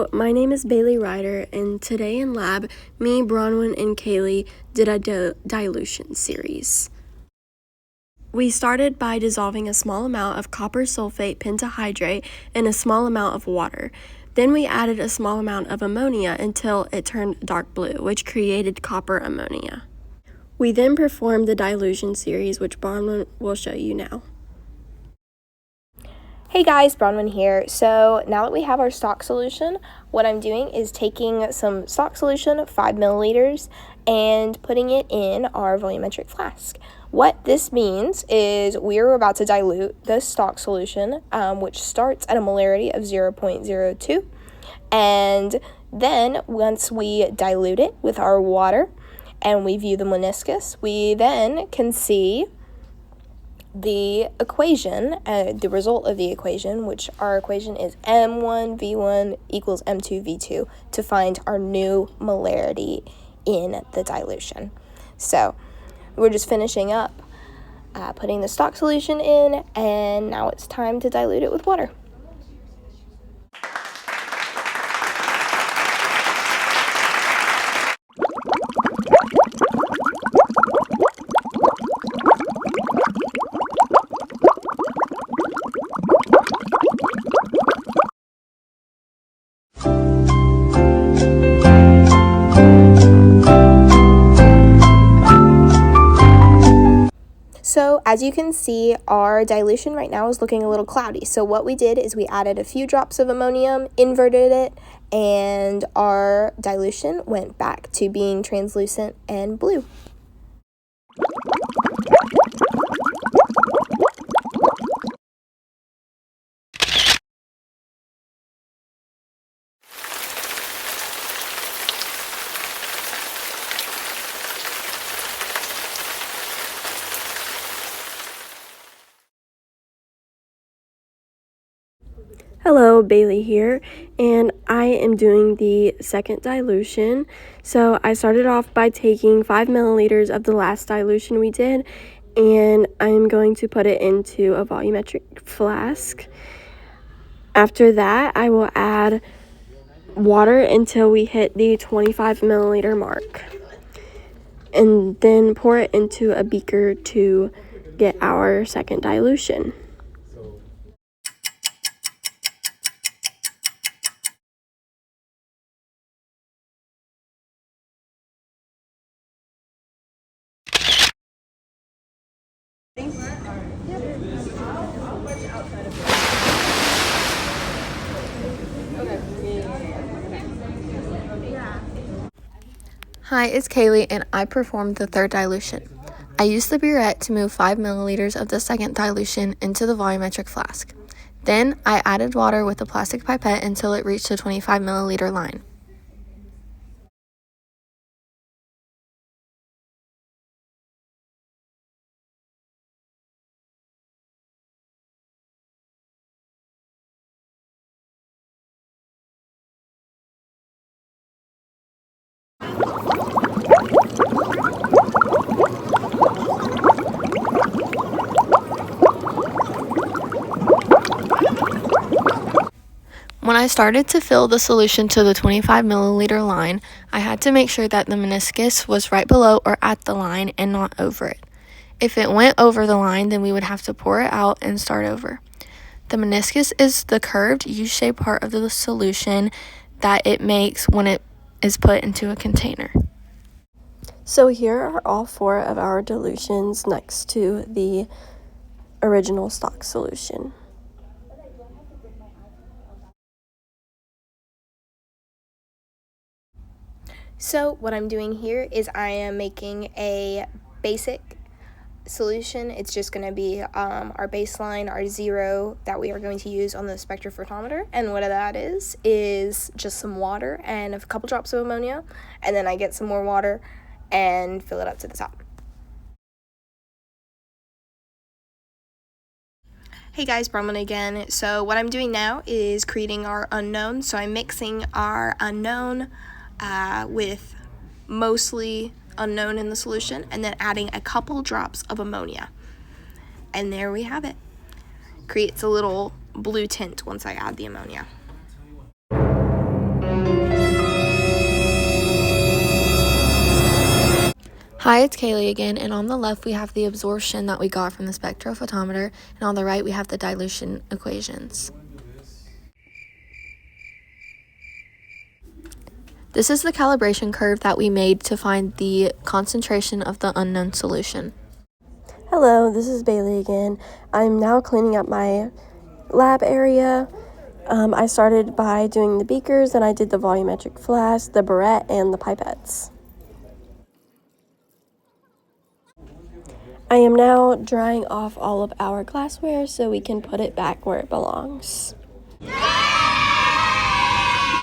Hello, my name is Bailey Ryder, and today in lab, me, Bronwyn, and Kaylee did a dilution series. We started by dissolving a small amount of copper sulfate pentahydrate in a small amount of water. Then we added a small amount of ammonia until it turned dark blue, which created copper ammonia. We then performed the dilution series, which Bronwyn will show you now. Hey guys, Bronwyn here. So now that we have our stock solution, what I'm doing is taking some stock solution, 5 milliliters, and putting it in our volumetric flask. What this means is we're about to dilute the stock solution, which starts at a molarity of 0.02. And then once we dilute it with our water and we view the meniscus, we then can see the equation, the result of the equation, which our equation is M1V1 equals M2V2, to find our new molarity in the dilution. So we're just finishing up putting the stock solution in, and now it's time to dilute it with water. So as you can see, our dilution right now is looking a little cloudy. So what we did is we added a few drops of ammonium, inverted it, and our dilution went back to being translucent and blue. Hello, Bailey here, and I am doing the second dilution. So I started off by taking 5 milliliters of the last dilution we did, and I'm going to put it into a volumetric flask. After that, I will add water until we hit the 25 milliliter mark, and then pour it into a beaker to get our second dilution. Hi, it's Kaylee, and I performed the third dilution. I used the burette to move 5 milliliters of the second dilution into the volumetric flask. Then I added water with a plastic pipette until it reached the 25 milliliter line. When I started to fill the solution to the 25 milliliter line, I had to make sure that the meniscus was right below or at the line and not over it. If it went over the line, then we would have to pour it out and start over. The meniscus is the curved U-shaped part of the solution that it makes when it is put into a container. So here are all 4 of our dilutions next to the original stock solution. So what I'm doing here is I am making a basic solution. It's just going to be our baseline, our 0 that we are going to use on the spectrophotometer. And what that is just some water and a couple drops of ammonia. And then I get some more water and fill it up to the top. Hey guys, Bronwyn again. So what I'm doing now is creating our unknown. So I'm mixing our unknown with mostly unknown in the solution, and then adding a couple drops of ammonia. And there we have it. Creates a little blue tint once I add the ammonia. Hi, it's Kaylee again, and on the left we have the absorption that we got from the spectrophotometer, and on the right we have the dilution equations. This is the calibration curve that we made to find the concentration of the unknown solution. Hello, this is Bailey again. I'm now cleaning up my lab area. I started by doing the beakers, and I did the volumetric flask, the barrette, and the pipettes. I am now drying off all of our glassware so we can put it back where it belongs.